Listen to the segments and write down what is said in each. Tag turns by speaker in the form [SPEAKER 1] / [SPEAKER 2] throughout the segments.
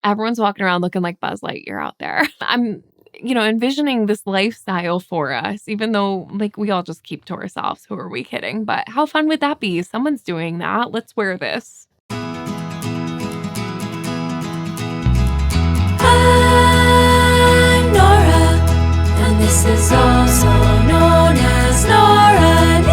[SPEAKER 1] everyone's walking around looking like Buzz Lightyear out there. I'm, envisioning this lifestyle for us, even though like we all just keep to ourselves. Who are we kidding? But how fun would that be? Someone's doing that. Let's wear this.
[SPEAKER 2] I'm Nora, and this is also known as Nora Knits.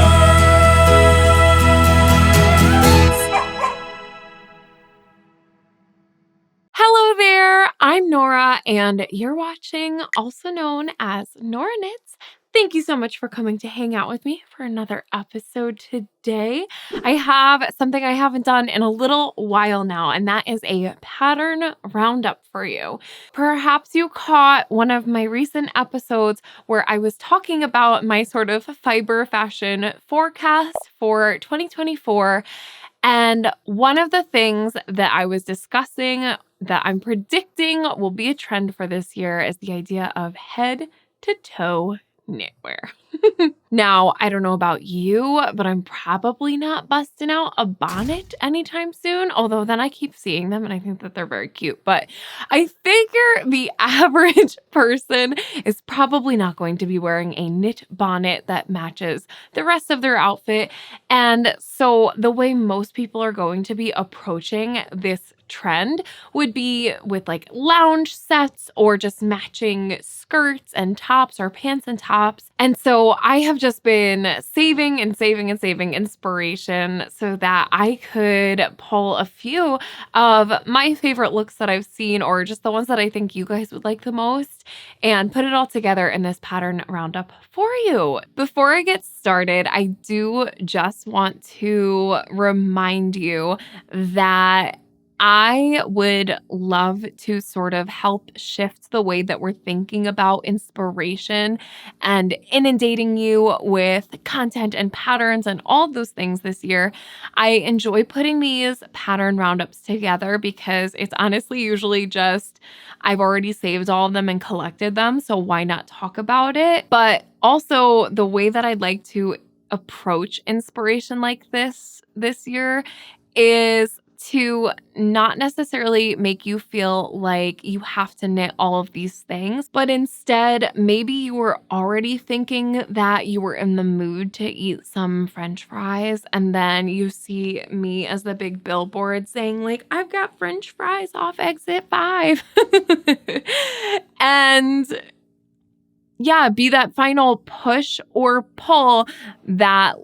[SPEAKER 1] Hello there, I'm Nora, and you're watching, also known as Nora Knits. Thank you so much for coming to hang out with me for another episode today. I have something I haven't done in a little while now, and that is a pattern roundup for you. Perhaps you caught one of my recent episodes where I was talking about my sort of fiber fashion forecast for 2024. And one of the things that I was discussing that I'm predicting will be a trend for this year is the idea of head to toe knitwear. Now, I don't know about you, but I'm probably not busting out a bonnet anytime soon, although then I keep seeing them and I think that they're very cute. But I figure the average person is probably not going to be wearing a knit bonnet that matches the rest of their outfit. And so the way most people are going to be approaching this trend would be with like lounge sets or just matching skirts and tops or pants and tops. And so I have just been saving inspiration so that I could pull a few of my favorite looks that I've seen or just the ones that I think you guys would like the most and put it all together in this pattern roundup for you. Before I get started, I do just want to remind you that I would love to sort of help shift the way that we're thinking about inspiration and inundating you with content and patterns and all of those things this year. I enjoy putting these pattern roundups together because it's honestly usually just I've already saved all of them and collected them, so why not talk about it? But also the way that I'd like to approach inspiration like this year is to not necessarily make you feel like you have to knit all of these things, but instead, maybe you were already thinking that you were in the mood to eat some French fries, and then you see me as the big billboard saying like, I've got French fries off exit 5. And yeah, be that final push or pull that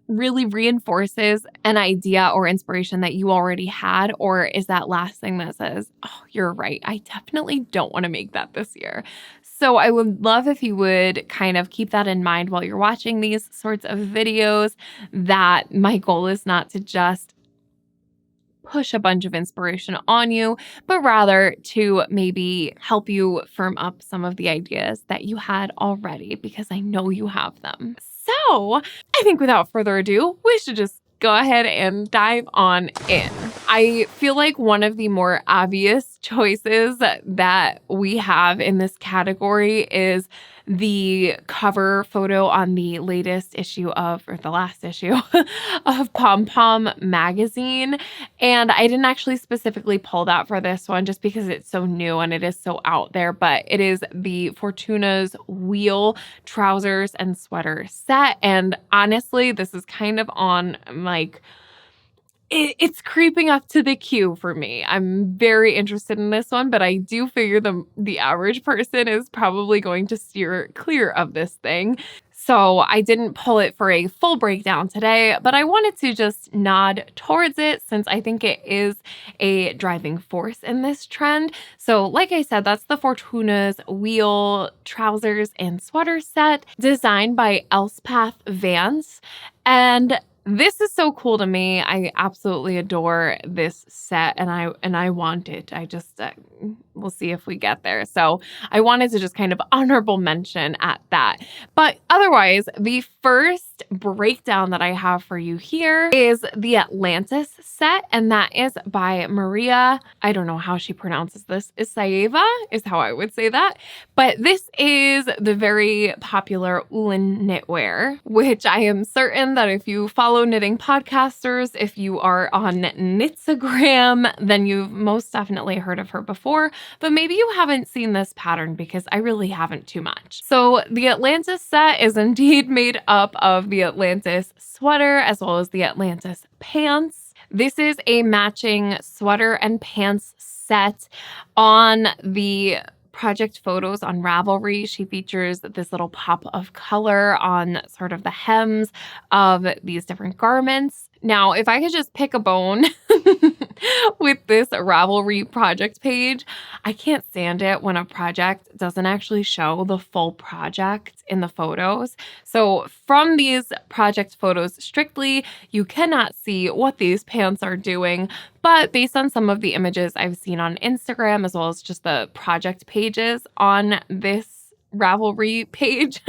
[SPEAKER 1] really reinforces an idea or inspiration that you already had, or is that last thing that says, oh, you're right, I definitely don't want to make that this year. So I would love if you would kind of keep that in mind while you're watching these sorts of videos, that my goal is not to just push a bunch of inspiration on you, but rather to maybe help you firm up some of the ideas that you had already, because I know you have them. So I think without further ado, we should just go ahead and dive on in. I feel like one of the more obvious choices that we have in this category is the cover photo on the latest issue or the last issue of Pom Pom magazine. And I didn't actually specifically pull that for this one just because it's so new and it is so out there, but it is the Fortuna's Wheel trousers and sweater set. And honestly, this is kind of on like, it's creeping up to the queue for me. I'm very interested in this one, but I do figure the average person is probably going to steer clear of this thing. So I didn't pull it for a full breakdown today, but I wanted to just nod towards it since I think it is a driving force in this trend. So like I said, that's the Fortuna's Wheel trousers and sweater set designed by Elspeth Vance. And this is so cool to me. I absolutely adore this set and I want it. I just we'll see if we get there. So I wanted to just kind of honorable mention at that. But otherwise, the first breakdown that I have for you here is the Atlantis set, and that is by Maria. I don't know how she pronounces this. Isaeva is how I would say that. But this is the very popular Ullin knitwear, which I am certain that if you follow knitting podcasters, if you are on Knitsagram, then you've most definitely heard of her before, but maybe you haven't seen this pattern because I really haven't too much. So the Atlantis set is indeed made up of the Atlantis sweater as well as the Atlantis pants. This is a matching sweater and pants set. On the project photos on Ravelry, she features this little pop of color on sort of the hems of these different garments. Now, if I could just pick a bone with this Ravelry project page, I can't stand it when a project doesn't actually show the full project in the photos. So from these project photos strictly, you cannot see what these pants are doing. But based on some of the images I've seen on Instagram, as well as just the project pages on this Ravelry page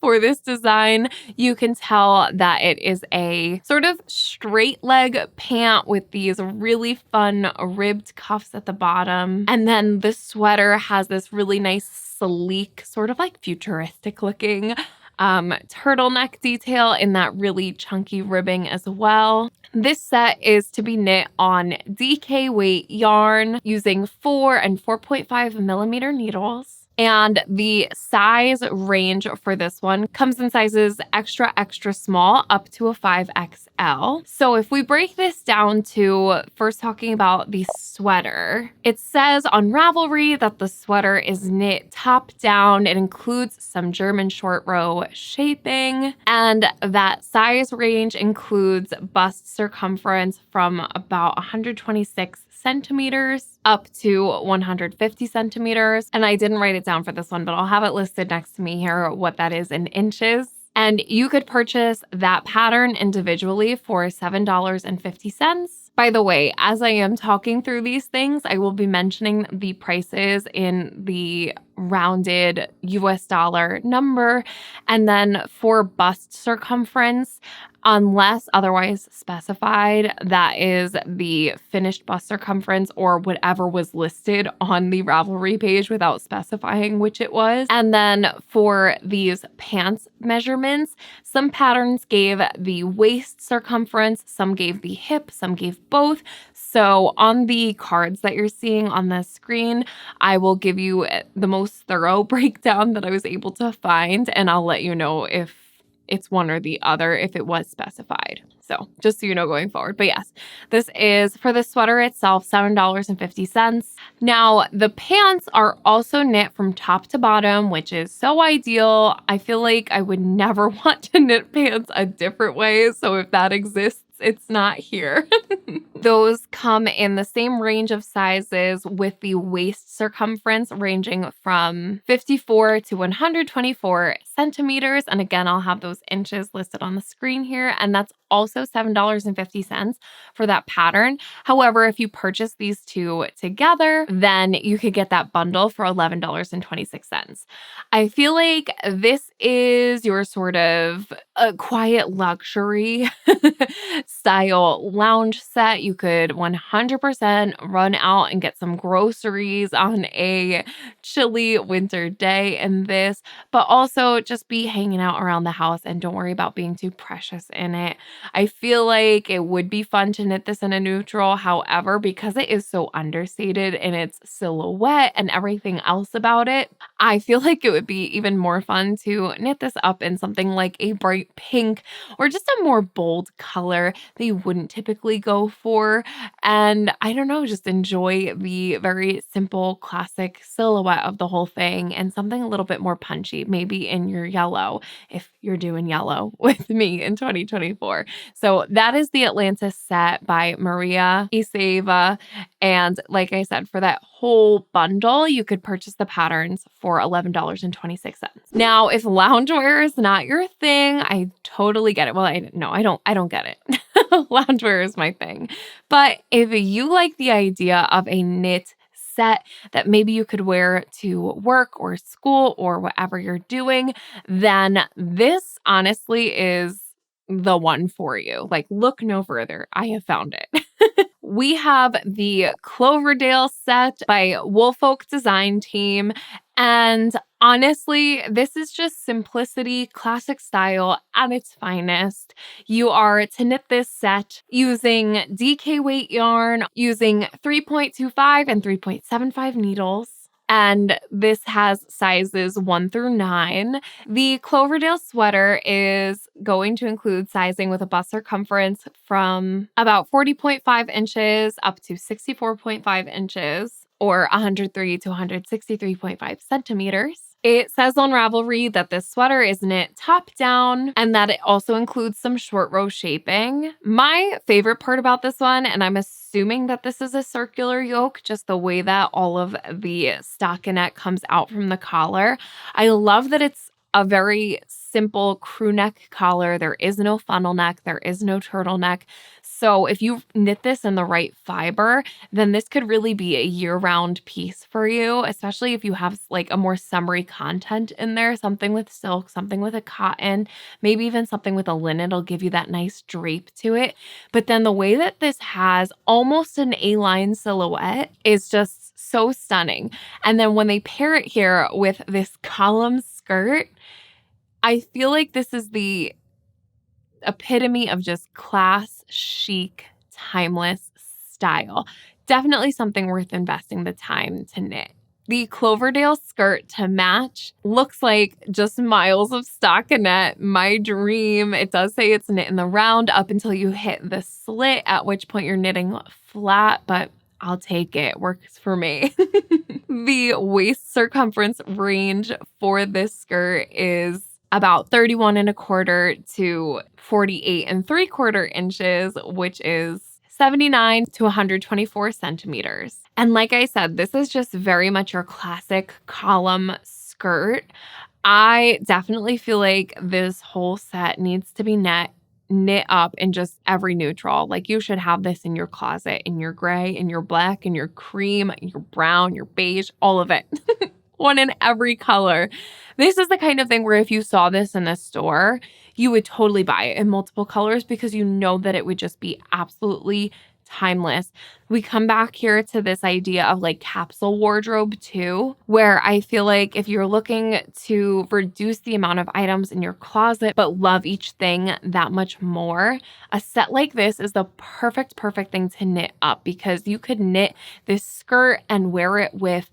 [SPEAKER 1] for this design, you can tell that it is a sort of straight leg pant with these really fun ribbed cuffs at the bottom. And then the sweater has this really nice sleek, sort of like futuristic looking turtleneck detail in that really chunky ribbing as well. This set is to be knit on DK weight yarn using 4 and 4.5 millimeter needles. And the size range for this one comes in sizes extra, extra small up to a 5XL. So if we break this down to first talking about the sweater, it says on Ravelry that the sweater is knit top down. It includes some German short row shaping, and that size range includes bust circumference from about 126 centimeters up to 150 centimeters. And I didn't write it down for this one, but I'll have it listed next to me here, what that is in inches. And you could purchase that pattern individually for $7.50. By the way, as I am talking through these things, I will be mentioning the prices in the rounded US dollar number. And then for bust circumference, unless otherwise specified, that is the finished bust circumference or whatever was listed on the Ravelry page without specifying which it was. And then for these pants measurements, some patterns gave the waist circumference, some gave the hip, some gave both. So on the cards that you're seeing on the screen, I will give you the most thorough breakdown that I was able to find, and I'll let you know if it's one or the other if it was specified. So just so you know going forward. But yes, this is for the sweater itself, $7.50. Now, the pants are also knit from top to bottom, which is so ideal. I feel like I would never want to knit pants a different way. So if that exists, it's not here. Those come in the same range of sizes, with the waist circumference ranging from 54 to 124 centimeters. And again, I'll have those inches listed on the screen here. And that's also $7.50 for that pattern. However, if you purchase these two together, then you could get that bundle for $11.26. I feel like this is your sort of a quiet luxury style lounge set. You could 100% run out and get some groceries on a chilly winter day in this, but also just be hanging out around the house and don't worry about being too precious in it. I feel like it would be fun to knit this in a neutral. However, because it is so understated in its silhouette and everything else about it, I feel like it would be even more fun to knit this up in something like a bright pink or just a more bold color that you wouldn't typically go for. And I don't know, just enjoy the very simple classic silhouette of the whole thing and something a little bit more punchy, maybe in your yellow, if you're doing yellow with me in 2024. So that is the Atlantis set by Maria Iseva. And like I said, for that whole bundle, you could purchase the patterns for $11.26. Now, if loungewear is not your thing, I totally get it. Well, I don't get it. Loungewear is my thing. But if you like the idea of a knit set that maybe you could wear to work or school or whatever you're doing, then this honestly is the one for you. Like, look no further. I have found it. We have the Cloverdale set by Woolfolk Design Team. And honestly, this is just simplicity, classic style at its finest. You are to knit this set using DK weight yarn, using 3.25 and 3.75 needles. And this has sizes 1 through 9. The Cloverdale sweater is going to include sizing with a bust circumference from about 40.5 inches up to 64.5 inches, or 103 to 163.5 centimeters. It says on Ravelry that this sweater is knit top down and that it also includes some short row shaping. My favorite part about this one, and I'm assuming that this is a circular yoke, just the way that all of the stockinette comes out from the collar. I love that it's a very simple crew neck collar. There is no funnel neck. There is no turtleneck. So if you knit this in the right fiber, then this could really be a year-round piece for you, especially if you have like a more summery content in there, something with silk, something with a cotton, maybe even something with a linen. It'll give you that nice drape to it. But then the way that this has almost an A-line silhouette is just so stunning. And then when they pair it here with this column skirt, I feel like this is the epitome of just class, chic, timeless style. Definitely something worth investing the time to knit. The Cloverdale skirt to match looks like just miles of stockinette. My dream. It does say it's knit in the round up until you hit the slit, at which point you're knitting flat, but I'll take it. Works for me. The waist circumference range for this skirt is about 31.25 to 48.75 inches, which is 79 to 124 centimeters. And like I said, this is just very much your classic column skirt. I definitely feel like this whole set needs to be knit up in just every neutral. Like, you should have this in your closet, in your gray, in your black, in your cream, your brown, your beige, all of it. One in every color. This is the kind of thing where if you saw this in a store, you would totally buy it in multiple colors because you know that it would just be absolutely timeless. We come back here to this idea of like capsule wardrobe too, where I feel like if you're looking to reduce the amount of items in your closet, but love each thing that much more, a set like this is the perfect thing to knit up, because you could knit this skirt and wear it with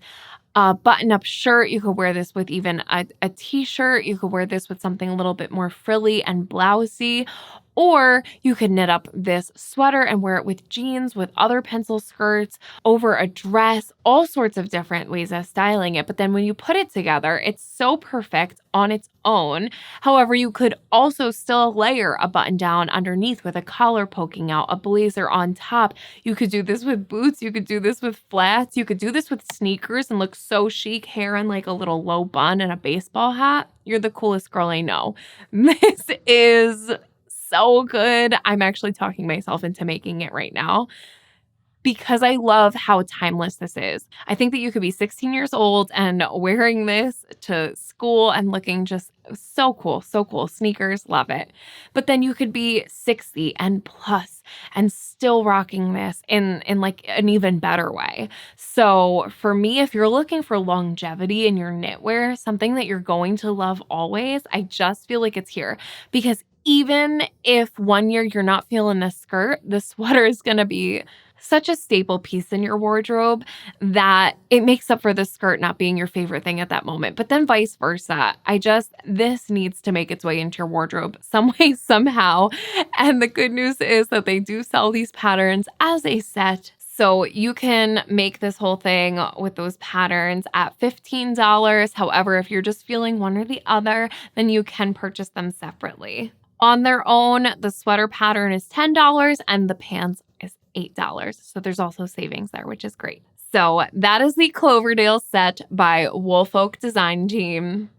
[SPEAKER 1] a button-up shirt. You could wear this with even a t-shirt. You could wear this with something a little bit more frilly and blousy. Or you could knit up this sweater and wear it with jeans, with other pencil skirts, over a dress, all sorts of different ways of styling it. But then when you put it together, it's so perfect on its own. However, you could also still layer a button down underneath with a collar poking out, a blazer on top. You could do this with boots. You could do this with flats. You could do this with sneakers and look so chic, hair in like a little low bun and a baseball hat. You're the coolest girl I know. This is so good. I'm actually talking myself into making it right now because I love how timeless this is. I think that you could be 16 years old and wearing this to school and looking just so cool, so cool. Sneakers, love it. But then you could be 60 and plus and still rocking this in like an even better way. So for me, if you're looking for longevity in your knitwear, something that you're going to love always, I just feel like it's here. Because even if one year you're not feeling the skirt, the sweater is going to be such a staple piece in your wardrobe that it makes up for the skirt not being your favorite thing at that moment. But then vice versa. This needs to make its way into your wardrobe some way, somehow. And the good news is that they do sell these patterns as a set. So you can make this whole thing with those patterns at $15. However, if you're just feeling one or the other, then you can purchase them separately. On their own, the sweater pattern is $10 and the pants is $8. So there's also savings there, which is great. So that is the Cloverdale set by Woolfolk Design Team.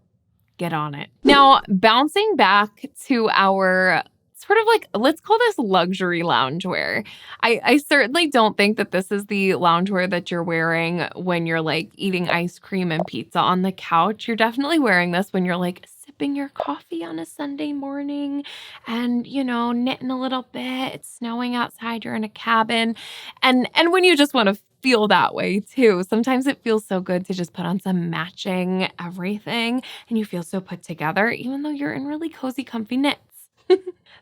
[SPEAKER 1] Get on it. Now, bouncing back to our sort of like, let's call this luxury loungewear. I certainly don't think that this is the loungewear that you're wearing when you're like eating ice cream and pizza on the couch. You're definitely wearing this when you're like sipping your coffee on a Sunday morning and, knitting a little bit. It's snowing outside, you're in a cabin. And when you just want to feel that way too. Sometimes it feels so good to just put on some matching everything and you feel so put together, even though you're in really cozy, comfy knits.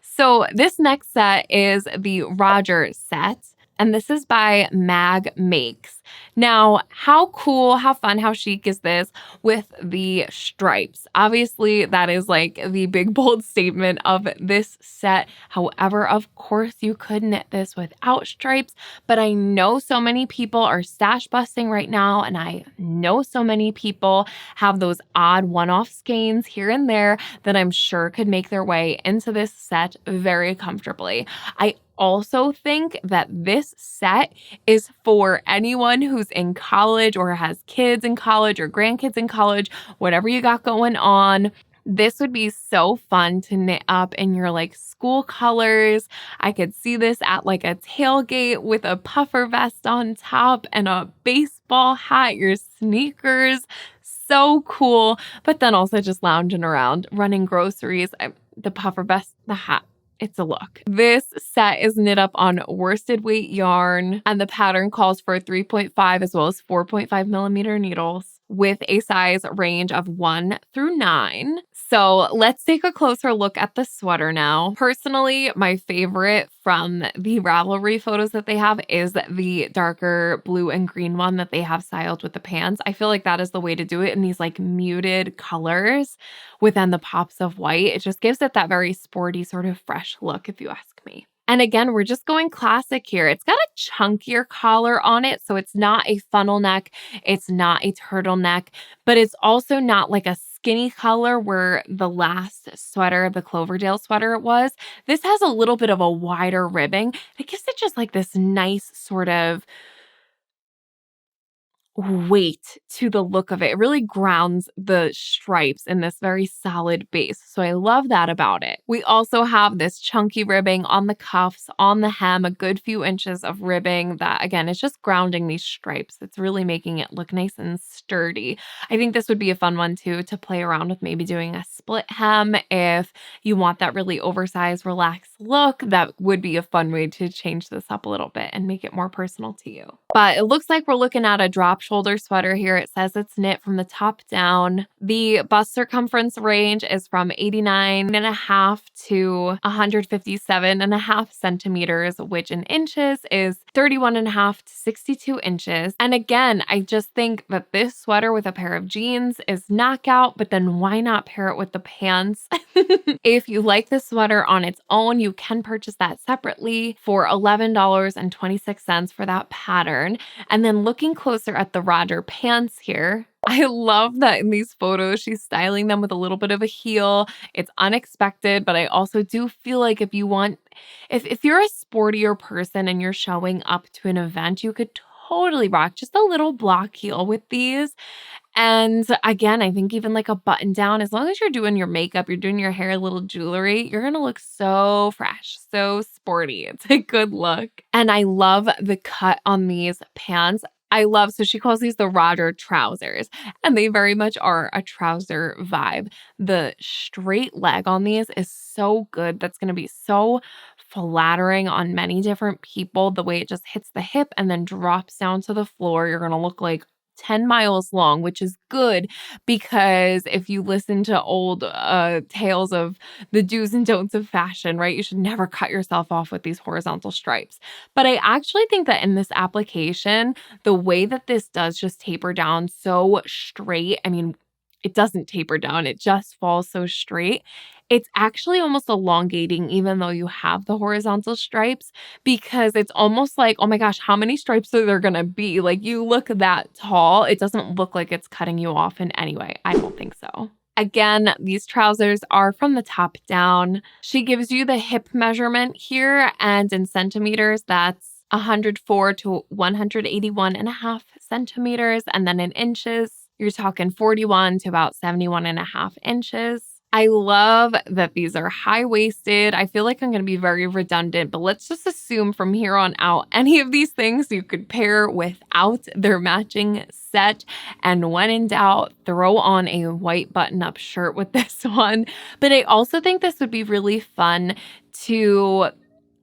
[SPEAKER 1] So this next set is the Roger set, and this is by Mag Makes. Now, how cool, how fun, how chic is this with the stripes? Obviously, that is like the big, bold statement of this set. However, of course, you could knit this without stripes, but I know so many people are stash busting right now, and I know so many people have those odd one-off skeins here and there that I'm sure could make their way into this set very comfortably. I also think that this set is for anyone who's in college or has kids in college or grandkids in college, whatever you got going on. This would be so fun to knit up in your like school colors. I could see this at like a tailgate with a puffer vest on top and a baseball hat, your sneakers. So cool. But then also just lounging around, running groceries. The puffer vest, the hat. It's a look. This set is knit up on worsted weight yarn, and the pattern calls for 3.5 as well as 4.5 millimeter needles with a size range of 1 through 9. So let's take a closer look at the sweater now. Personally, my favorite from the Ravelry photos that they have is the darker blue and green one that they have styled with the pants. I feel like that is the way to do it in these like muted colors within the pops of white. It just gives it that very sporty sort of fresh look, if you ask me. And again, we're just going classic here. It's got a chunkier collar on it, so it's not a funnel neck. It's not a turtleneck, but it's also not like a skinny collar where the last sweater, the Cloverdale sweater was. This has a little bit of a wider ribbing. It gives it just like this nice sort of weight to the look of it. It really grounds the stripes in this very solid base. So I love that about it. We also have this chunky ribbing on the cuffs, on the hem, a good few inches of ribbing that, again, is just grounding these stripes. It's really making it look nice and sturdy. I think this would be a fun one too to play around with, maybe doing a split hem if you want that really oversized, relaxed look. That would be a fun way to change this up a little bit and make it more personal to you. But it looks like we're looking at a drop shoulder sweater here. It says it's knit from the top down. The bust circumference range is from 89.5 to 157.5 centimeters, which in inches is 31.5 to 62 inches. And again, I just think that this sweater with a pair of jeans is knockout, but then why not pair it with the pants? If you like the sweater on its own, you can purchase that separately for $11.26 for that pattern. And then looking closer at the Roger pants here, I love that in these photos, she's styling them with a little bit of a heel. It's unexpected, but I also do feel like if you're a sportier person and you're showing up to an event, you could totally rock just a little block heel with these. And again, I think even like a button down, as long as you're doing your makeup, you're doing your hair, a little jewelry, you're going to look so fresh, so sporty. It's a good look. And I love the cut on these pants. So she calls these the Roger trousers, and they very much are a trouser vibe. The straight leg on these is so good. That's going to be so flattering on many different people. The way it just hits the hip and then drops down to the floor, you're going to look like 10 miles long, which is good because if you listen to old tales of the do's and don'ts of fashion, right, you should never cut yourself off with these horizontal stripes. But I actually think that in this application, the way that this does just taper down so straight, I mean, it doesn't taper down, it just falls so straight. It's actually almost elongating, even though you have the horizontal stripes, because it's almost like, oh my gosh, how many stripes are there gonna be? Like, you look that tall, it doesn't look like it's cutting you off in any way. I don't think so. Again, these trousers are from the top down. She gives you the hip measurement here, and in centimeters, that's 104 to 181.5 centimeters. And then in inches, you're talking 41 to about 71.5 inches. I love that these are high-waisted. I feel like I'm going to be very redundant, but let's just assume from here on out, any of these things you could pair without their matching set. And when in doubt, throw on a white button-up shirt with this one. But I also think this would be really fun to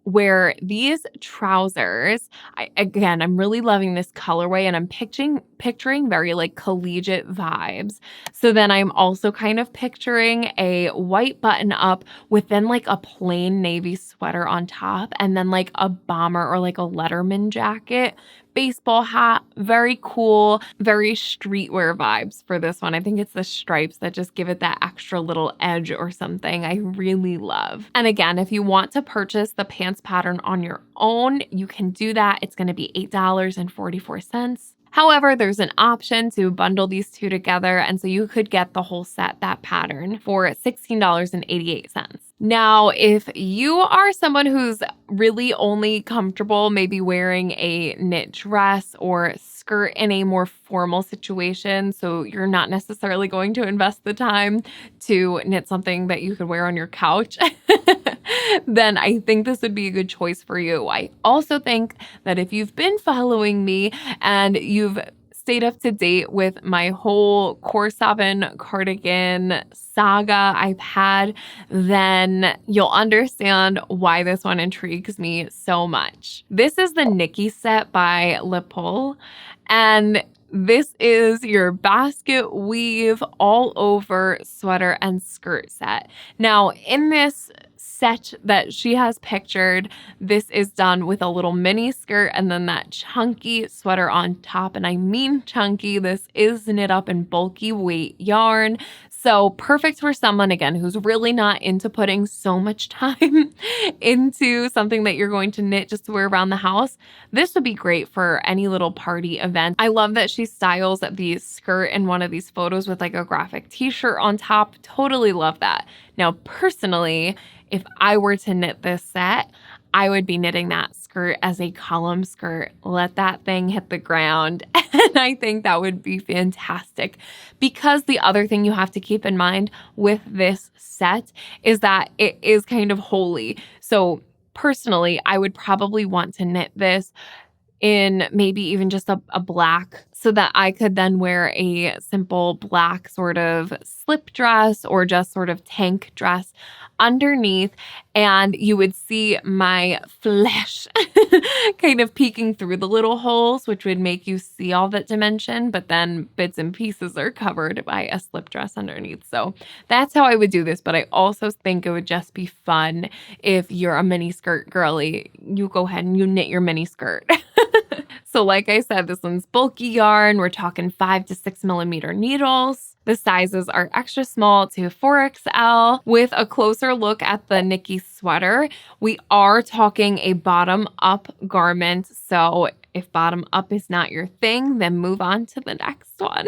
[SPEAKER 1] wear these trousers. I'm really loving this colorway, and I'm picturing very like collegiate vibes. So then I'm also kind of picturing a white button up with then like a plain navy sweater on top, and then like a bomber or like a Letterman jacket, baseball hat. Very cool, very streetwear vibes for this one. I think it's the stripes that just give it that extra little edge or something I really love. And again, if you want to purchase the pants pattern on your own, you can do that. It's going to be $8.44. However, there's an option to bundle these two together, and so you could get the whole set, that pattern, for $16.88. Now, if you are someone who's really only comfortable maybe wearing a knit dress or skirt in a more formal situation, so you're not necessarily going to invest the time to knit something that you could wear on your couch, then I think this would be a good choice for you. I also think that if you've been following me and you've stayed up to date with my whole Core 7 cardigan saga I've had, then you'll understand why this one intrigues me so much. This is the Nikki set by Le Pole, and this is your basket weave all over sweater and skirt set. Now, in this set that she has pictured, this is done with a little mini skirt and then that chunky sweater on top. And I mean chunky. This is knit up in bulky weight yarn. So perfect for someone, again, who's really not into putting so much time into something that you're going to knit just to wear around the house. This would be great for any little party event. I love that she styles the skirt in one of these photos with like a graphic t-shirt on top. Totally love that. Now, personally, if I were to knit this set, I would be knitting that skirt as a column skirt. Let that thing hit the ground. And I think that would be fantastic, because the other thing you have to keep in mind with this set is that it is kind of holy. So personally, I would probably want to knit this in maybe even just a black, so that I could then wear a simple black sort of slip dress or just sort of tank dress underneath, and you would see my flesh kind of peeking through the little holes, which would make you see all that dimension, but then bits and pieces are covered by a slip dress underneath. So that's how I would do this, but I also think it would just be fun if you're a mini skirt girly. You go ahead and you knit your mini skirt. So like I said, this one's bulky yarn. We're talking 5 to 6 millimeter needles. The sizes are extra small to 4XL. With a closer look at the Nikki sweater, we are talking a bottom up garment. So if bottom up is not your thing, then move on to the next one.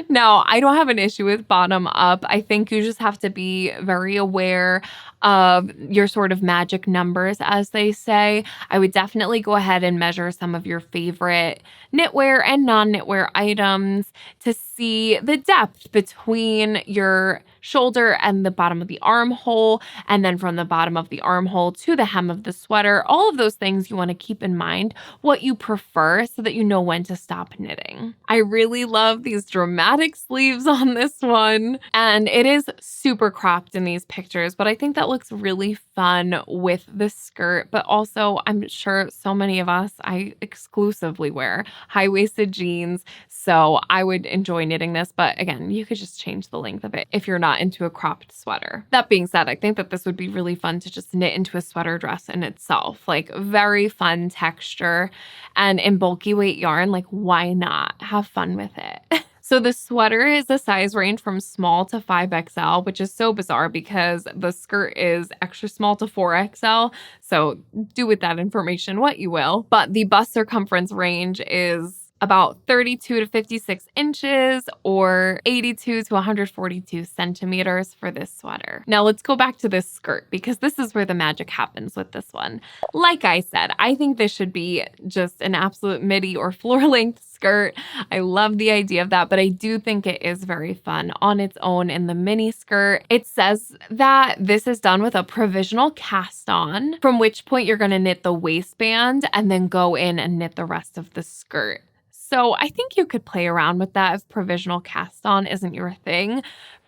[SPEAKER 1] Now, I don't have an issue with bottom up. I think you just have to be very aware of your sort of magic numbers, as they say. I would definitely go ahead and measure some of your favorite knitwear and non-knitwear items to see the depth between your shoulder and the bottom of the armhole, and then from the bottom of the armhole to the hem of the sweater. All of those things you want to keep in mind, what you prefer, so that you know when to stop knitting. I really love these dramatic sleeves on this one, and it is super cropped in these pictures, but I think that looks really fun with the skirt. But also, I'm sure so many of us, I exclusively wear high-waisted jeans, so I would enjoy knitting this. But again, you could just change the length of it if you're not into a cropped sweater. That being said, I think that this would be really fun to just knit into a sweater dress in itself. Like, very fun texture, and in bulky weight yarn, like, why not? Have fun with it. So the sweater is a size range from small to 5XL, which is so bizarre because the skirt is extra small to 4XL. So do with that information what you will. But the bust circumference range is about 32 to 56 inches or 82 to 142 centimeters for this sweater. Now let's go back to this skirt because this is where the magic happens with this one. Like I said, I think this should be just an absolute midi or floor length skirt. I love the idea of that, but I do think it is very fun on its own in the mini skirt. It says that this is done with a provisional cast on, from which point you're going to knit the waistband and then go in and knit the rest of the skirt. So I think you could play around with that if provisional cast on isn't your thing.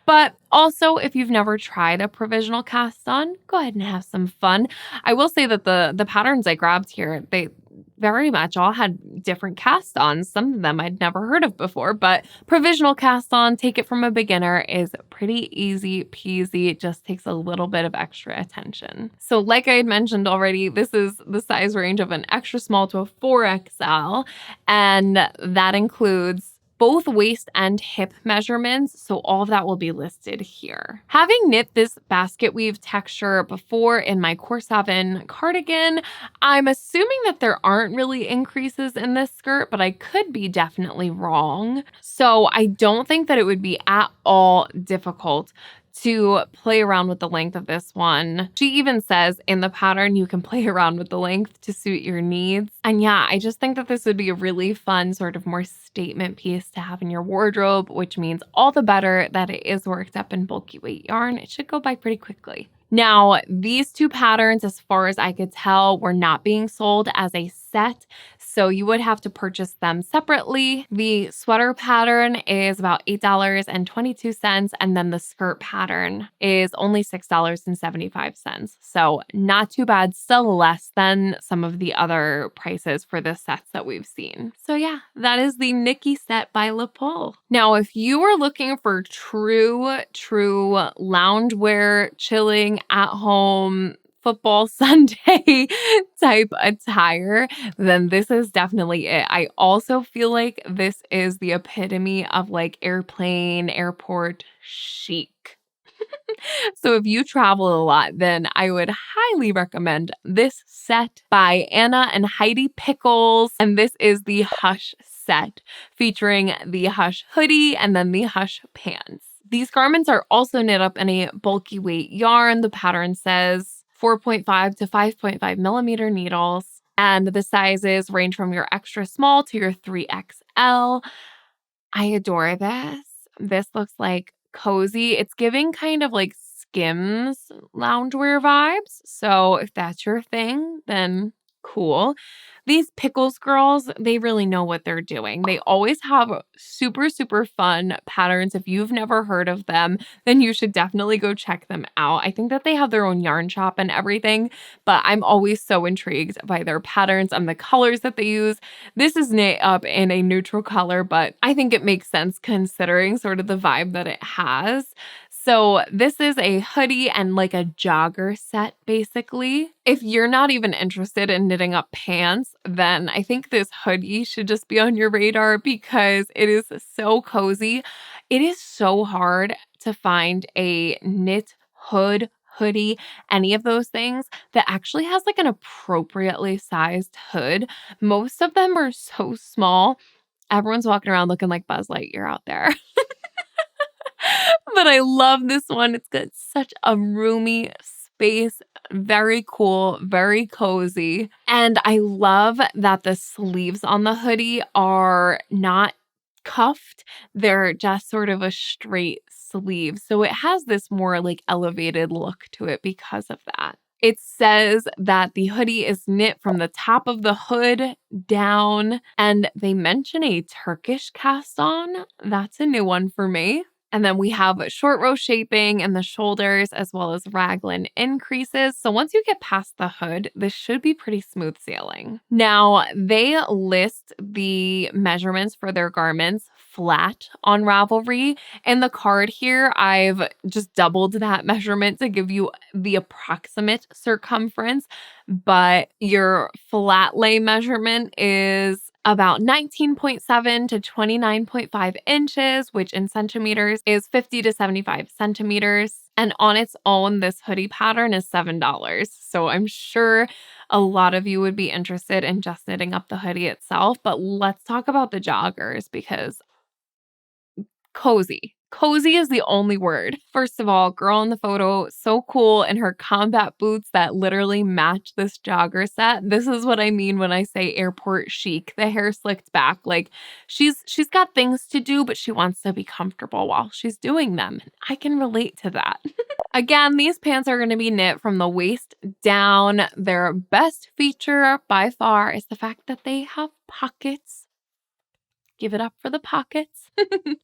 [SPEAKER 1] But also, if you've never tried a provisional cast on, go ahead and have some fun. I will say that the patterns I grabbed here, they very much all had different cast ons. Some of them I'd never heard of before, but provisional cast on, take it from a beginner, is pretty easy peasy. It just takes a little bit of extra attention. So like I had mentioned already, this is the size range of an extra small to a 4XL, and that includes both waist and hip measurements, so all of that will be listed here. Having knit this basket weave texture before in my Core 7 cardigan, I'm assuming that there aren't really increases in this skirt, but I could be definitely wrong. So I don't think that it would be at all difficult to play around with the length of this one. She even says in the pattern you can play around with the length to suit your needs. And yeah, I just think that this would be a really fun sort of more statement piece to have in your wardrobe, which means all the better that it is worked up in bulky weight yarn. It should go by pretty quickly. Now, these two patterns, as far as I could tell, were not being sold as a set, so you would have to purchase them separately. The sweater pattern is about $8.22, and then the skirt pattern is only $6.75. So not too bad, still less than some of the other prices for the sets that we've seen. So yeah, that is the Nikki set by Le Pole. Now, if you are looking for true loungewear, chilling at home, football Sunday type attire, then this is definitely it. I also feel like this is the epitome of like airplane, airport chic. So if you travel a lot, then I would highly recommend this set by Anna and Heidi Pickles. And this is the Hush set, featuring the Hush hoodie and then the Hush pants. These garments are also knit up in a bulky weight yarn. The pattern says 4.5 to 5.5 millimeter needles, and the sizes range from your extra small to your 3XL. I adore this. This looks like cozy. It's giving kind of like Skims loungewear vibes. So if that's your thing, then cool. These Pickles girls, they really know what they're doing. They always have super fun patterns. If you've never heard of them, then you should definitely go check them out. I think that they have their own yarn shop and everything, but I'm always so intrigued by their patterns and the colors that they use. This is knit up in a neutral color, but I think it makes sense considering sort of the vibe that it has. So this is a hoodie and like a jogger set, basically. If you're not even interested in knitting up pants, then I think this hoodie should just be on your radar because it is so cozy. It is so hard to find a knit hoodie, any of those things that actually has like an appropriately sized hood. Most of them are so small. Everyone's walking around looking like Buzz Lightyear out there. But I love this one. It's got such a roomy space, very cool, very cozy. And I love that the sleeves on the hoodie are not cuffed. They're just sort of a straight sleeve. So it has this more like elevated look to it because of that. It says that the hoodie is knit from the top of the hood down, and they mention a Turkish cast on. That's a new one for me. And then we have short row shaping in the shoulders as well as raglan increases. So once you get past the hood, this should be pretty smooth sailing. Now, they list the measurements for their garments flat on Ravelry. In the card here, I've just doubled that measurement to give you the approximate circumference, but your flat lay measurement is about 19.7 to 29.5 inches, which in centimeters is 50 to 75 centimeters. And on its own, this hoodie pattern is $7. So I'm sure a lot of you would be interested in just knitting up the hoodie itself, but let's talk about the joggers because cozy. Cozy is the only word. First of all, girl in the photo, so cool in her combat boots that literally match this jogger set. This is what I mean when I say airport chic. The hair slicked back. Like she's got things to do, but she wants to be comfortable while she's doing them. I can relate to that. Again, these pants are going to be knit from the waist down. Their best feature by far is the fact that they have pockets. Give it up for the pockets.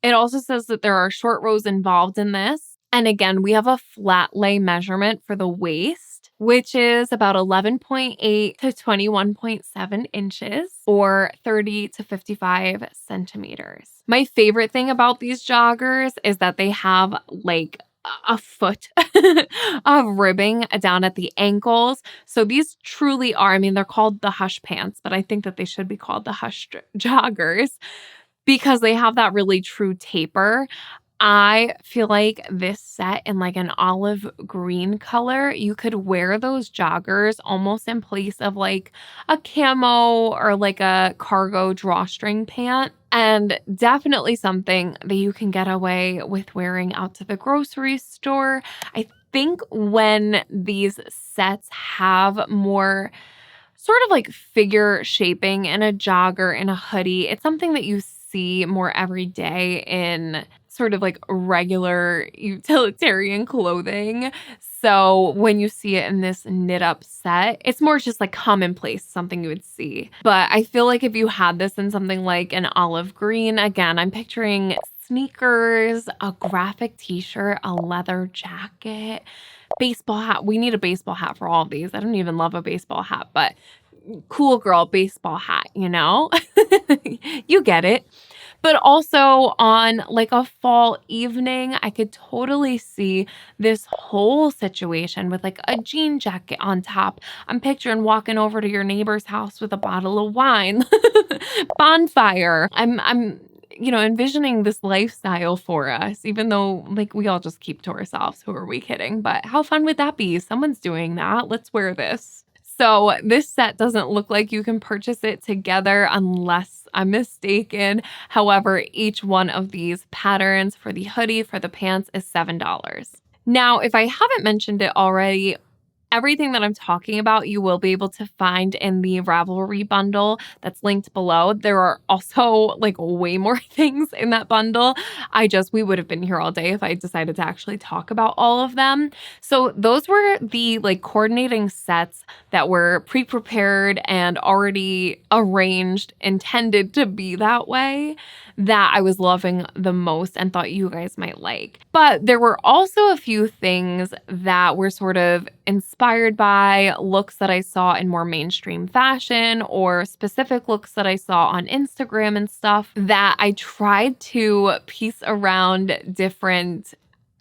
[SPEAKER 1] It also says that there are short rows involved in this. And again, we have a flat lay measurement for the waist, which is about 11.8 to 21.7 inches or 30 to 55 centimeters. My favorite thing about these joggers is that they have like a foot of ribbing down at the ankles. So these truly are, I mean, they're called the Hush pants, but I think that they should be called the Hush joggers because they have that really true taper. I feel like this set in like an olive green color, you could wear those joggers almost in place of like a camo or like a cargo drawstring pant. And definitely something that you can get away with wearing out to the grocery store. I think when these sets have more sort of like figure shaping in a jogger and a hoodie, it's something that you see more every day in sort of like regular utilitarian clothing. So when you see it in this knit up set, it's more just like commonplace, something you would see. But I feel like if you had this in something like an olive green, again, I'm picturing sneakers, a graphic t-shirt, a leather jacket, baseball hat. We need a baseball hat for all of these. I don't even love a baseball hat, but cool girl baseball hat, you know? You get it. But also on like a fall evening, I could totally see this whole situation with like a jean jacket on top. I'm picturing walking over to your neighbor's house with a bottle of wine, bonfire. I'm envisioning this lifestyle for us, even though like we all just keep to ourselves. Who are we kidding? But how fun would that be? Someone's doing that. Let's wear this. So this set doesn't look like you can purchase it together unless I'm mistaken. However, each one of these patterns for the hoodie, for the pants is $7. Now, if I haven't mentioned it already, everything that I'm talking about, you will be able to find in the Ravelry bundle that's linked below. There are also like way more things in that bundle. We would have been here all day if I decided to actually talk about all of them. So those were the like coordinating sets that were pre-prepared and already arranged, intended to be that way, that I was loving the most and thought you guys might like. But there were also a few things that were sort of inspired by looks that I saw in more mainstream fashion or specific looks that I saw on Instagram and stuff that I tried to piece around different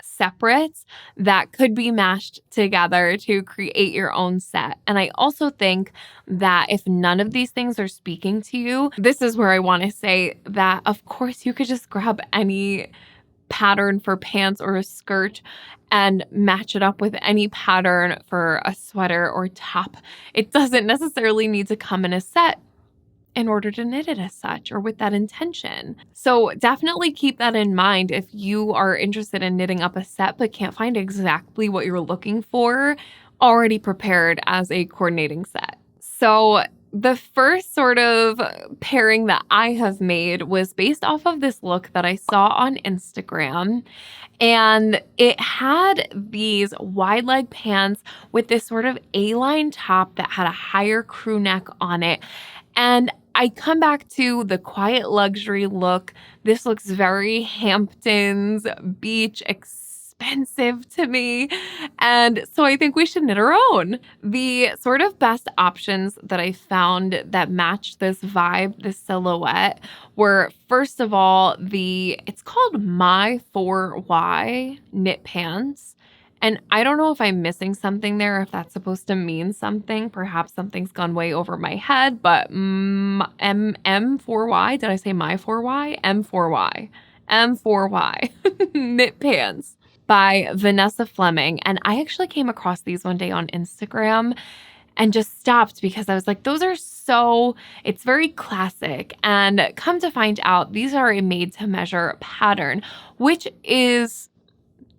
[SPEAKER 1] separates that could be mashed together to create your own set. And I also think that if none of these things are speaking to you, this is where I want to say that, of course, you could just grab any pattern for pants or a skirt and match it up with any pattern for a sweater or top. It doesn't necessarily need to come in a set in order to knit it as such or with that intention. So definitely keep that in mind if you are interested in knitting up a set but can't find exactly what you're looking for already prepared as a coordinating set. So the first sort of pairing that I have made was based off of this look that I saw on Instagram. And it had these wide leg pants with this sort of A-line top that had a higher crew neck on it. And I come back to the quiet luxury look. This looks very Hamptons beach expensive to me. And so I think we should knit our own. The sort of best options that I found that matched this vibe, this silhouette, were first of all, it's called My 4Y knit pants. And I don't know if I'm missing something there, if that's supposed to mean something. Perhaps something's gone way over my head, but M4Y, did I say my 4Y? M4Y. M4Y knit pants by Vanessa Fleming. And I actually came across these one day on Instagram. and just stopped because I was like, those are it's very classic. And come to find out, these are a made to measure pattern, which is,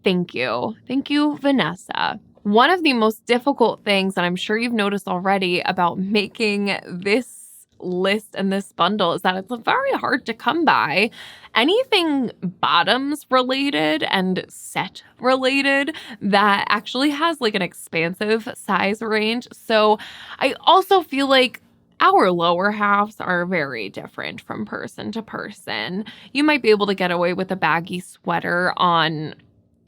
[SPEAKER 1] thank you. Thank you, Vanessa. One of the most difficult things, and I'm sure you've noticed already about making this list and this bundle, is that it's very hard to come by. Anything bottoms related and set related that actually has like an expansive size range. So I also feel like our lower halves are very different from person to person. You might be able to get away with a baggy sweater on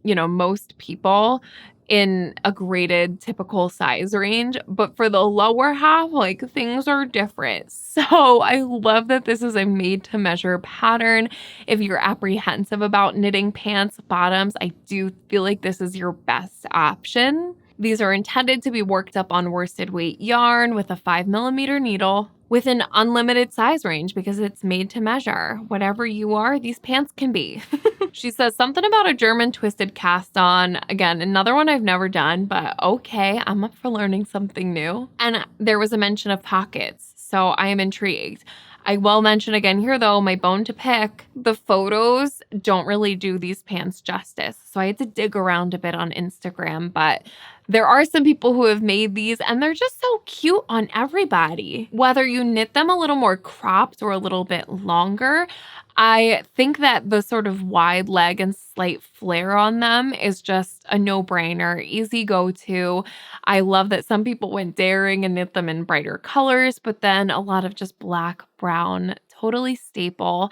[SPEAKER 1] most people in a graded typical size range, but for the lower half, like things are different. So I love that this is a made to measure pattern. If you're apprehensive about knitting pants bottoms, I do feel like this is your best option. These are intended to be worked up on worsted weight yarn with a 5mm needle with an unlimited size range because it's made to measure. Whatever you are, these pants can be. She says something about a German twisted cast on. Again, another one I've never done, but okay, I'm up for learning something new. And there was a mention of pockets, so I am intrigued. I will mention again here, though, my bone to pick. The photos don't really do these pants justice, so I had to dig around a bit on Instagram, but there are some people who have made these, and they're just so cute on everybody. Whether you knit them a little more cropped or a little bit longer, I think that the sort of wide leg and slight flare on them is just a no-brainer, easy go-to. I love that some people went daring and knit them in brighter colors, but then a lot of just black, brown, totally staple.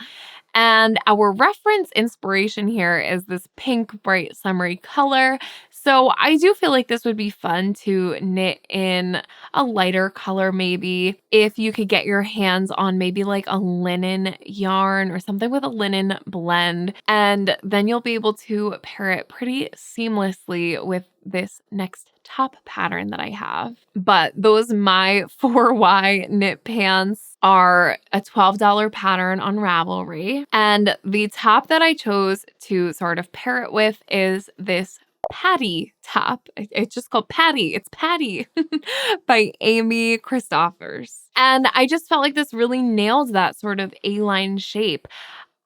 [SPEAKER 1] And our reference inspiration here is this pink, bright, summery color. So I do feel like this would be fun to knit in a lighter color, maybe if you could get your hands on maybe like a linen yarn or something with a linen blend. And then you'll be able to pair it pretty seamlessly with this next top pattern that I have. But those My 4Y knit pants are a $12 pattern on Ravelry. And the top that I chose to sort of pair it with is this Patty top. It's just called Patty. It's Patty by Amy Christophers. And I just felt like this really nails that sort of A-line shape.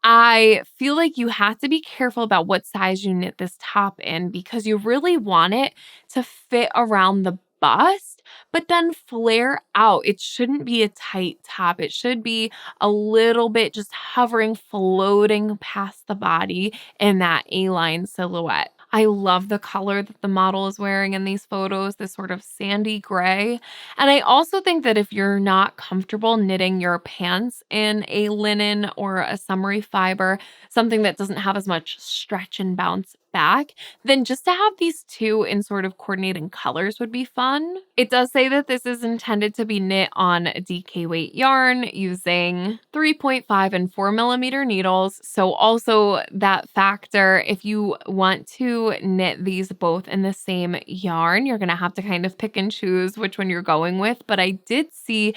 [SPEAKER 1] I feel like you have to be careful about what size you knit this top in because you really want it to fit around the bust, but then flare out. It shouldn't be a tight top. It should be a little bit just hovering, floating past the body in that A-line silhouette. I love the color that the model is wearing in these photos, this sort of sandy gray. And I also think that if you're not comfortable knitting your pants in a linen or a summery fiber, something that doesn't have as much stretch and bounce back, then just to have these two in sort of coordinating colors would be fun. It does say that this is intended to be knit on DK weight yarn using 3.5 and 4mm needles. So also that factor, if you want to knit these both in the same yarn, you're going to have to kind of pick and choose which one you're going with. But I did see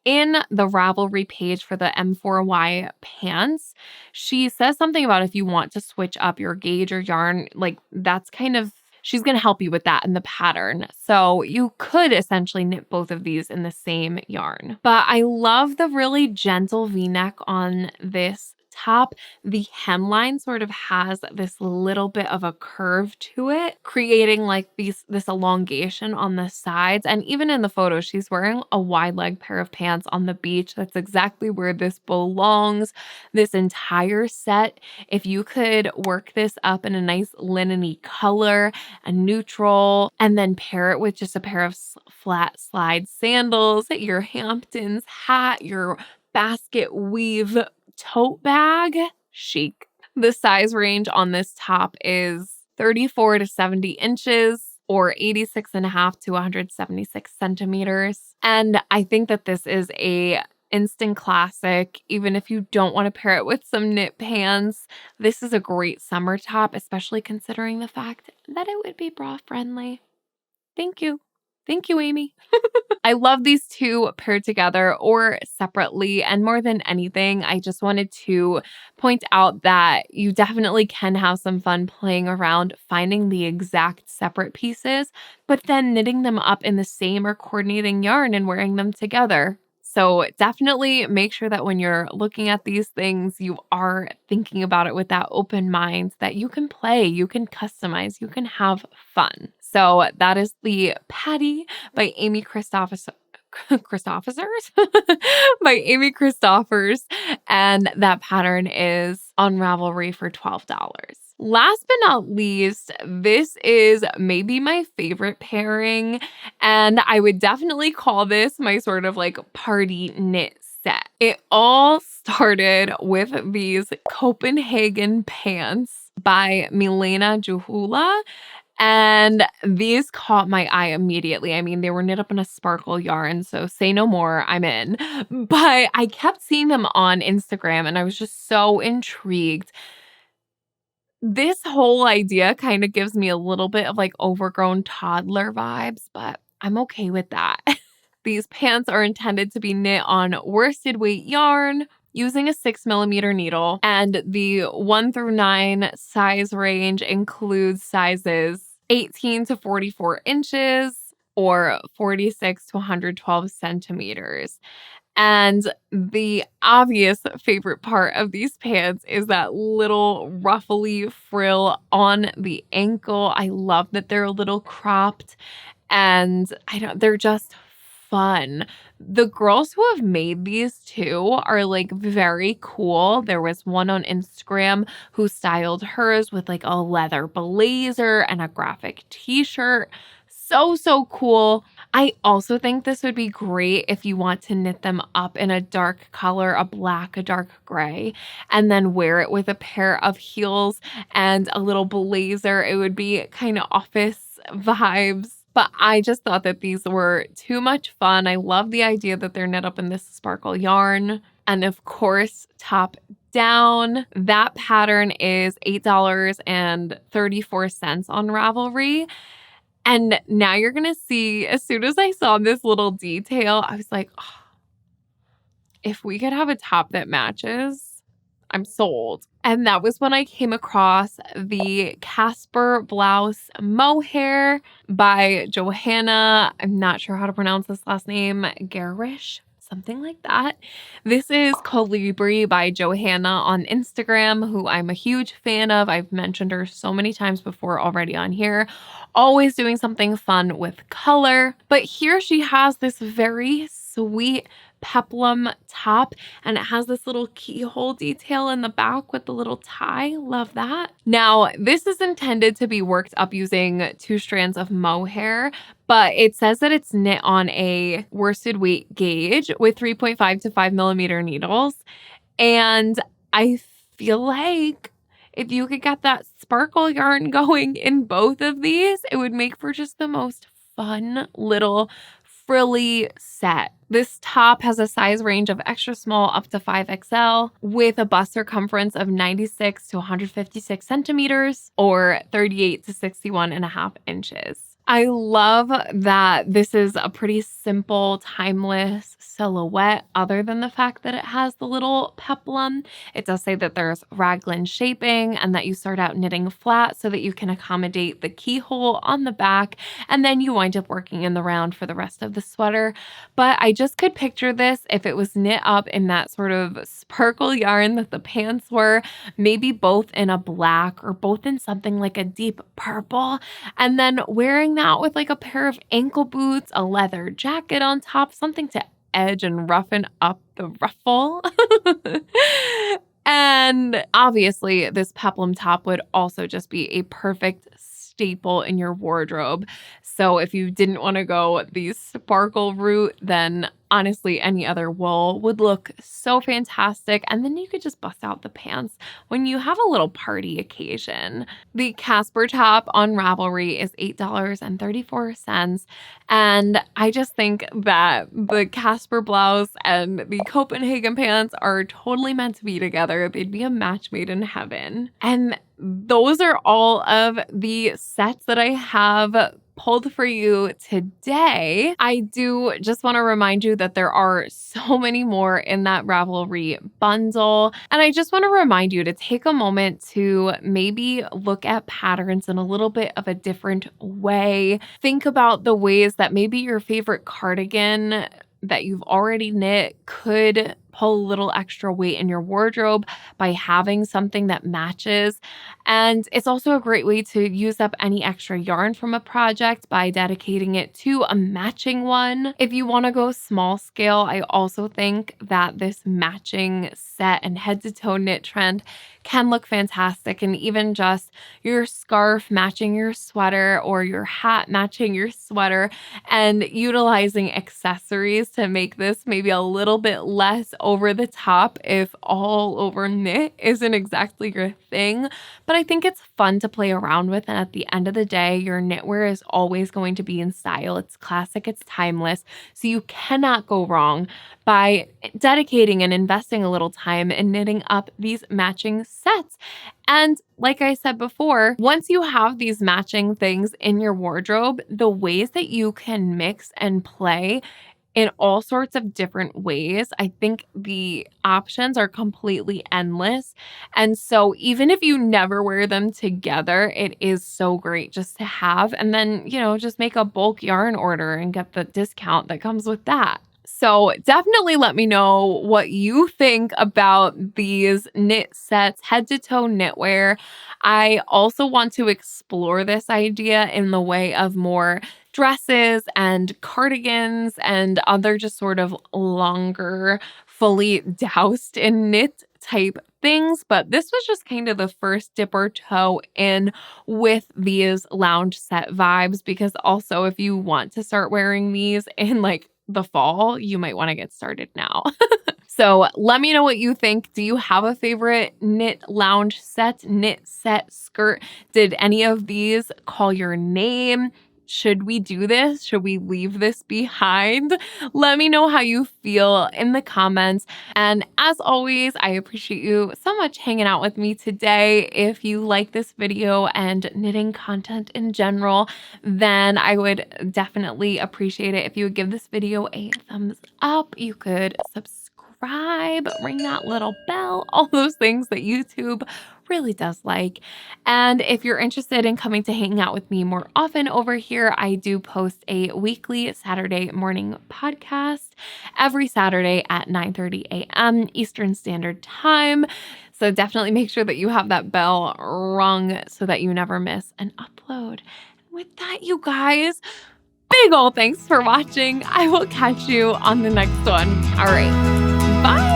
[SPEAKER 1] in the Ravelry page for the M4Y pants, she says something about if you want to switch up your gauge or yarn, like that's kind of, she's going to help you with that in the pattern. So you could essentially knit both of these in the same yarn. But I love the really gentle V-neck on this top. The hemline sort of has this little bit of a curve to it, creating like this elongation on the sides. And even in the photo, she's wearing a wide leg pair of pants on the beach. That's exactly where this belongs. This entire set, if you could work this up in a nice linen-y color, a neutral, and then pair it with just a pair of flat slide sandals, your Hamptons hat, your basket weave tote bag, chic. The size range on this top is 34 to 70 inches or 86.5 to 176 centimeters. And I think that this is a instant classic. Even if you don't want to pair it with some knit pants, this is a great summer top, especially considering the fact that it would be bra friendly. Thank you. Thank you, Amy. I love these two paired together or separately. And more than anything, I just wanted to point out that you definitely can have some fun playing around finding the exact separate pieces, but then knitting them up in the same or coordinating yarn and wearing them together. So definitely make sure that when you're looking at these things, you are thinking about it with that open mind that you can play, you can customize, you can have fun. So that is the Patty by Amy Christophers. Christophers by Amy Christophers, and that pattern is on Ravelry for $12. Last but not least, this is maybe my favorite pairing, and I would definitely call this my sort of like party knit set. It all started with these Copenhagen pants by Milena Juhula. And these caught my eye immediately. I mean, they were knit up in a sparkle yarn, so say no more, I'm in. But I kept seeing them on Instagram and I was just so intrigued. This whole idea kind of gives me a little bit of like overgrown toddler vibes, but I'm okay with that. These pants are intended to be knit on worsted weight yarn using a 6mm needle, and the 1 through 9 size range includes sizes 18 to 44 inches or 46 to 112 centimeters. And the obvious favorite part of these pants is that little ruffly frill on the ankle. I love that they're a little cropped, and they're just fun. The girls who have made these too are like very cool. There was one on Instagram who styled hers with like a leather blazer and a graphic t-shirt. So cool. I also think this would be great if you want to knit them up in a dark color, a black, a dark gray, and then wear it with a pair of heels and a little blazer. It would be kind of office vibes. But I just thought that these were too much fun. I love the idea that they're knit up in this sparkle yarn. And of course, top down, that pattern is $8.34 on Ravelry. And now you're going to see, as soon as I saw this little detail, I was like, oh, if we could have a top that matches, I'm sold. And that was when I came across the Casper blouse mohair by Johanna. I'm not sure how to pronounce this last name. Garish, something like that. This is Colibri by Johanna on Instagram, who I'm a huge fan of. I've mentioned her so many times before already on here. Always doing something fun with color. But here she has this very sweet peplum top, and it has this little keyhole detail in the back with the little tie. Love that. Now, this is intended to be worked up using 2 strands of mohair, but it says that it's knit on a worsted weight gauge with 3.5 to 5mm needles. And I feel like if you could get that sparkle yarn going in both of these, it would make for just the most fun little frilly set. This top has a size range of extra small up to 5XL with a bust circumference of 96 to 156 centimeters or 38 to 61.5 inches. I love that this is a pretty simple, timeless silhouette other than the fact that it has the little peplum. It does say that there's raglan shaping and that you start out knitting flat so that you can accommodate the keyhole on the back, and then you wind up working in the round for the rest of the sweater. But I just could picture this if it was knit up in that sort of sparkle yarn that the pants were, maybe both in a black or both in something like a deep purple, and then wearing that with like a pair of ankle boots, a leather jacket on top, something to edge and roughen up the ruffle. And obviously, this peplum top would also just be a perfect staple in your wardrobe. So if you didn't want to go the sparkle route, then honestly, any other wool would look so fantastic. And then you could just bust out the pants when you have a little party occasion. The Casper top on Ravelry is $8.34. And I just think that the Casper blouse and the Copenhagen pants are totally meant to be together. They'd be a match made in heaven. And those are all of the sets that I have pulled for you today. I do just want to remind you that there are so many more in that Ravelry bundle. And I just want to remind you to take a moment to maybe look at patterns in a little bit of a different way. Think about the ways that maybe your favorite cardigan that you've already knit could pull a little extra weight in your wardrobe by having something that matches. And it's also a great way to use up any extra yarn from a project by dedicating it to a matching one. If you want to go small scale, I also think that this matching set and head to toe knit trend can look fantastic. And even just your scarf matching your sweater or your hat matching your sweater and utilizing accessories to make this maybe a little bit less over the top if all over knit isn't exactly your thing. But I think it's fun to play around with. And at the end of the day, your knitwear is always going to be in style. It's classic, it's timeless. So you cannot go wrong by dedicating and investing a little time in knitting up these matching sets. And like I said before, once you have these matching things in your wardrobe, the ways that you can mix and play in all sorts of different ways, I think the options are completely endless. And so even if you never wear them together, it is so great just to have. And then, just make a bulk yarn order and get the discount that comes with that. So definitely let me know what you think about these knit sets, head to toe knitwear. I also want to explore this idea in the way of more dresses and cardigans and other just sort of longer, fully doused in knit type things. But this was just kind of the first dip or toe in with these lounge set vibes, because also if you want to start wearing these in like the fall, you might want to get started now. So let me know what you think. Do you have a favorite knit lounge set, knit set skirt? Did any of these call your name? Should we do this? Should we leave this behind? Let me know how you feel in the comments. And as always, I appreciate you so much hanging out with me today. If you like this video and knitting content in general, then I would definitely appreciate it if you would give this video a thumbs up. You could subscribe, ring that little bell, all those things that YouTube really does like. And if you're interested in coming to hang out with me more often over here, I do post a weekly Saturday morning podcast every Saturday at 9:30 a.m. Eastern Standard Time. So definitely make sure that you have that bell rung so that you never miss an upload. With that, you guys, big ol' thanks for watching. I will catch you on the next one. All right, bye.